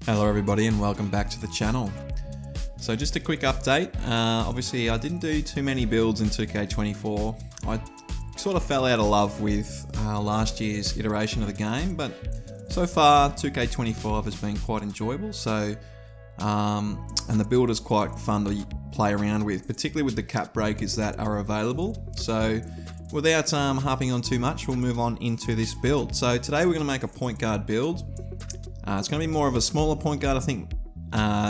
Hello everybody and welcome back to the channel. So just a quick update, obviously I didn't do too many builds in 2K24. I sort of fell out of love with last year's iteration of the game, but so far 2K25 has been quite enjoyable, so and the build is quite fun to play around with, particularly with the cap breakers that are available. So without harping on too much, we'll move on into this build. So today we're going to make a point guard build. It's going to be more of a smaller point guard. I think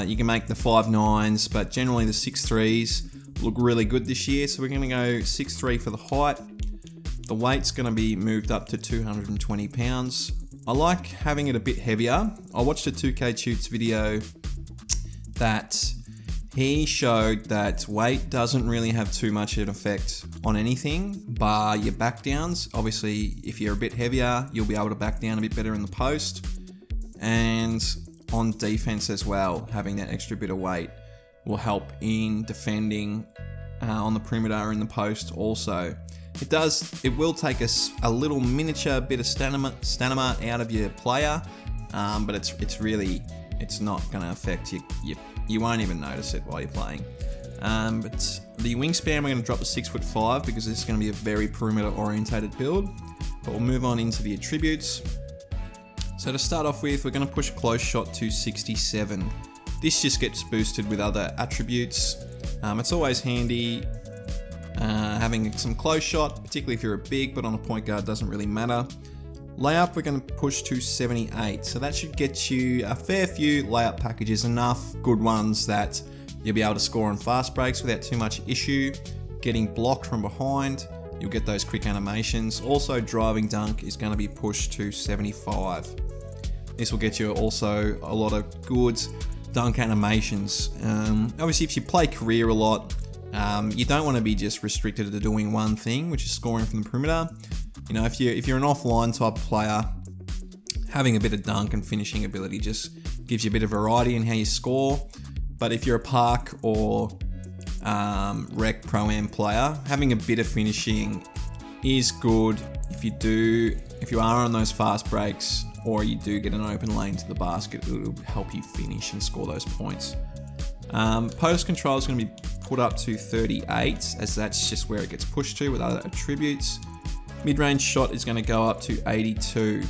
you can make the 5'9s, but generally the 6'3s look really good this year. So we're going to go 6'3 for the height. The weight's going to be moved up to 220 pounds. I like having it a bit heavier. I watched a 2K Shoots video that he showed that weight doesn't really have too much of an effect on anything bar your back downs. Obviously, if you're a bit heavier, you'll be able to back down a bit better in the post. And on defense as well, having that extra bit of weight will help in defending on the perimeter in the post also. It will take us a little miniature bit of stamina out of your player, but it's not going to affect you. You won't even notice it while you're playing. But the wingspan, we're going to drop to 6'5" because this is going to be a very perimeter orientated build. But we'll move on into the attributes. So to start off with, we're going to push close shot to 67. This just gets boosted with other attributes. It's always handy having some close shot, particularly if you're a big, but on a point guard doesn't really matter. Layup, we're going to push to 78. So that should get you a fair few layup packages, enough good ones that you'll be able to score on fast breaks without too much issue. Getting blocked from behind, you'll get those quick animations. Also, driving dunk is going to be pushed to 75. This will get you also a lot of good dunk animations. Obviously, if you play career a lot, you don't want to be just restricted to doing one thing, which is scoring from the perimeter. You know, if you're an offline type player, having a bit of dunk and finishing ability just gives you a bit of variety in how you score. But if you're a park or rec pro-am player, having a bit of finishing is good. If you are on those fast breaks or you do get an open lane to the basket, it'll help you finish and score those points. Post control is going to be put up to 38, as that's just where it gets pushed to with other attributes. Mid-range shot is going to go up to 82.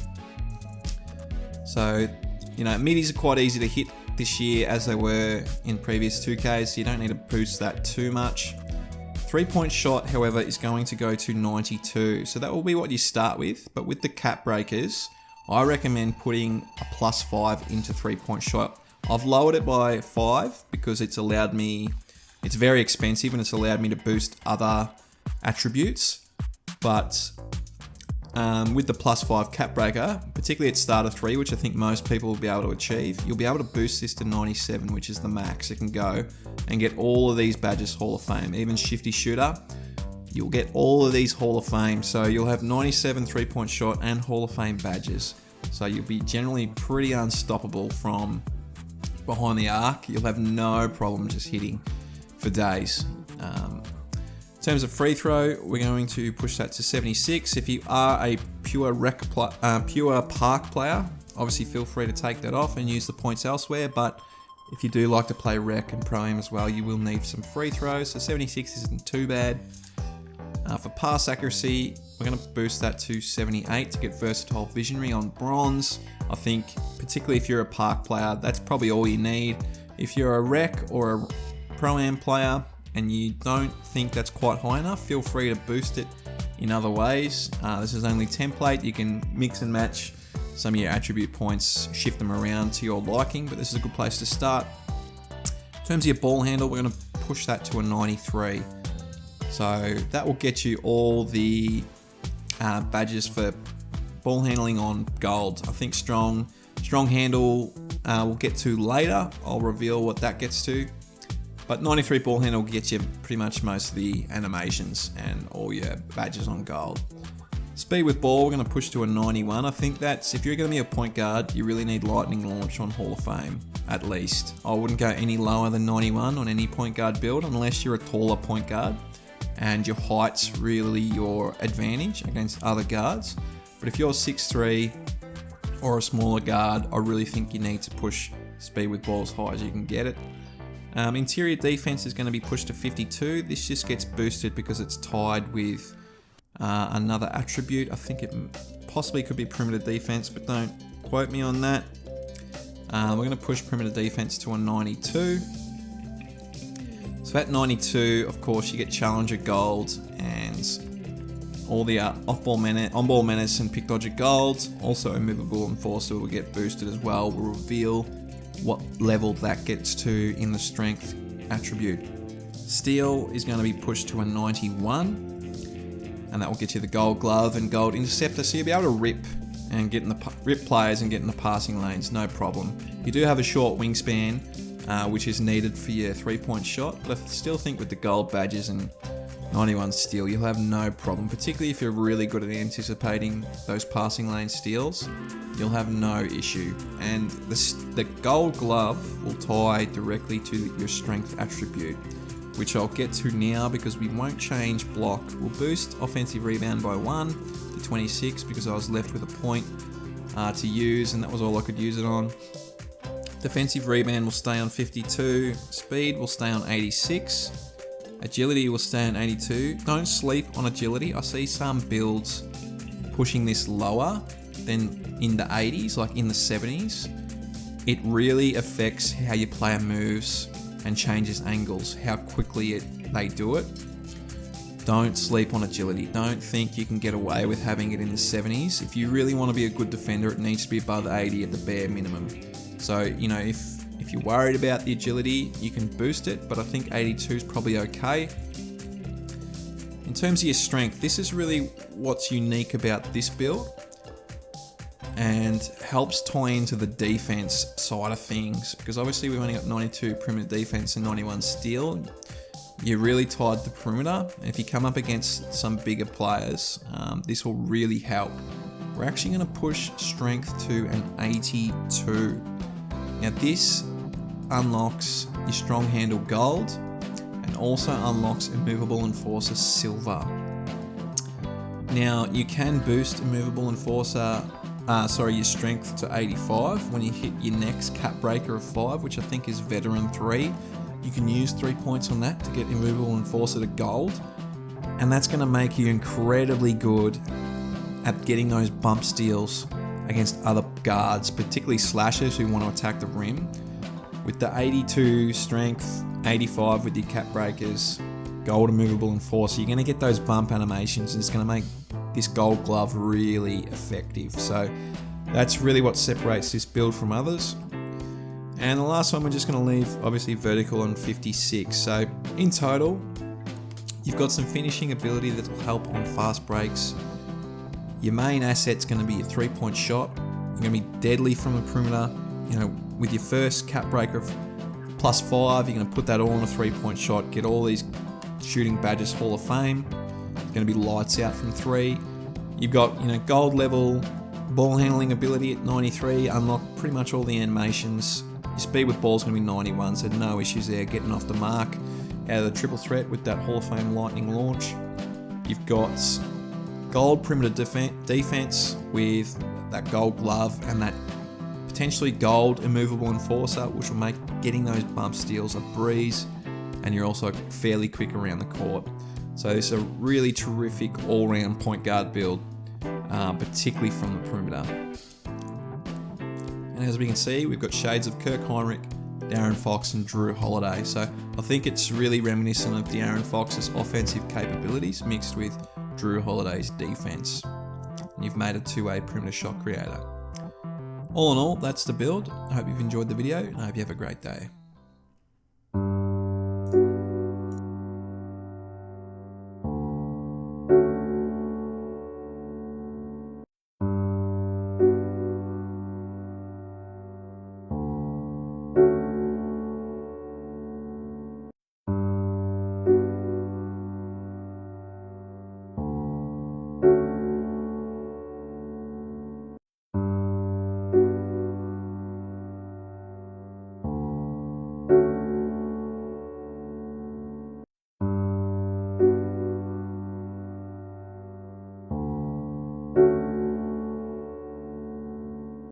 So, middies are quite easy to hit this year as they were in previous 2Ks, so you don't need to boost that too much. 3-point shot, however, is going to go to 92. So that will be what you start with, but with the cap breakers, I recommend putting a +5 into 3-point shot. I've lowered it by 5 because it's very expensive and it's allowed me to boost other attributes. But with the +5 cap breaker, particularly at starter 3, which I think most people will be able to achieve, you'll be able to boost this to 97, which is the max it can go, and get all of these badges Hall of Fame. Even Shifty Shooter, you'll get all of these Hall of Fame. So you'll have 97 3-point shot and Hall of Fame badges. So you'll be generally pretty unstoppable from behind the arc. You'll have no problem just hitting for days. In terms of free throw, we're going to push that to 76. If you are a pure park player, obviously feel free to take that off and use the points elsewhere. But if you do like to play rec and pro-am as well, you will need some free throws. So 76 isn't too bad. For pass accuracy, we're going to boost that to 78 to get versatile visionary on bronze. I think, particularly if you're a park player, that's probably all you need. If you're a rec or a pro-am player and you don't think that's quite high enough, feel free to boost it in other ways. This is only template. You can mix and match some of your attribute points, shift them around to your liking, but this is a good place to start. In terms of your ball handle, we're going to push that to a 93. So that will get you all the badges for ball handling on gold. I think strong handle we'll get to later. I'll reveal what that gets to. But 93 ball handle will get you pretty much most of the animations and all your badges on gold. Speed with ball, we're going to push to a 91. I think that's, if you're going to be a point guard, you really need lightning launch on Hall of Fame, at least. I wouldn't go any lower than 91 on any point guard build unless you're a taller point guard and your height's really your advantage against other guards. But if you're 6'3", or a smaller guard, I really think you need to push speed with ball as high as you can get it. Interior defense is going to be pushed to 52. This just gets boosted because it's tied with another attribute. I think it possibly could be perimeter defense, but don't quote me on that. We're going to push perimeter defense to a 92. So at 92, of course, you get challenger gold and all the on-ball menace and pick dodger gold. Also immovable enforcer will get boosted as well. We'll reveal what level that gets to in the strength attribute. Steel is going to be pushed to a 91, and that will get you the gold glove and gold interceptor, so you'll be able to rip players and get in the passing lanes, no problem. You do have a short wingspan, which is needed for your 3-point shot, but I still think with the gold badges and 91 steal, you'll have no problem, particularly if you're really good at anticipating those passing lane steals. You'll have no issue. And the gold glove will tie directly to your strength attribute, which I'll get to now because we won't change block. We'll boost offensive rebound by 1 to 26 because I was left with a point to use, and that was all I could use it on. Defensive rebound will stay on 52. Speed will stay on 86. Agility will stay on 82. Don't sleep on agility. I see some builds pushing this lower than in the 80s, like in the 70s. It really affects how your player moves and changes angles, how quickly they do it. Don't sleep on agility. Don't think you can get away with having it in the 70s. If you really want to be a good defender, it needs to be above 80 at the bare minimum. So, you know, if you're worried about the agility, you can boost it, but I think 82 is probably okay. In terms of your strength, this is really what's unique about this build and helps tie into the defense side of things, because obviously we've only got 92 perimeter defense and 91 steal. You're really tied to perimeter, and if you come up against some bigger players, this will really help. We're actually going to push strength to an 82. Now this unlocks your strong handle gold and also unlocks immovable enforcer silver. Now you can boost immovable enforcer, your strength to 85 when you hit your next cap breaker of 5, which I think is veteran 3. You can use 3 points on that to get immovable enforcer to gold, and that's going to make you incredibly good at getting those bump steals against other guards, particularly slashers who want to attack the rim. With the 82 strength, 85 with your cap breakers, gold immovable enforcer, you're going to get those bump animations, and it's going to make this gold glove really effective. So that's really what separates this build from others. And the last one we're just going to leave obviously vertical on 56. So in total, you've got some finishing ability that will help on fast breaks. Your main asset's going to be your 3-point shot. You're going to be deadly from the perimeter. You know, with your first cap breaker of +5, you're going to put that all on a 3-point shot, get all these shooting badges Hall of Fame. It's going to be lights out from 3. You've got, you know, gold level ball handling ability at 93, unlock pretty much all the animations. Your speed with ball is going to be 91, so no issues there getting off the mark out of the triple threat with that Hall of Fame lightning launch. You've got gold perimeter defense with that gold glove and that potentially gold immovable enforcer, which will make getting those bump steals a breeze, and you're also fairly quick around the court. So it's a really terrific all-round point guard build, particularly from the perimeter. And as we can see, we've got shades of Kirk Heinrich, De'Aaron Fox and Drew Holiday. So I think it's really reminiscent of De'Aaron Fox's offensive capabilities mixed with Drew Holiday's defense. And you've made a two-way perimeter shot creator. All in all, that's the build. I hope you've enjoyed the video and I hope you have a great day.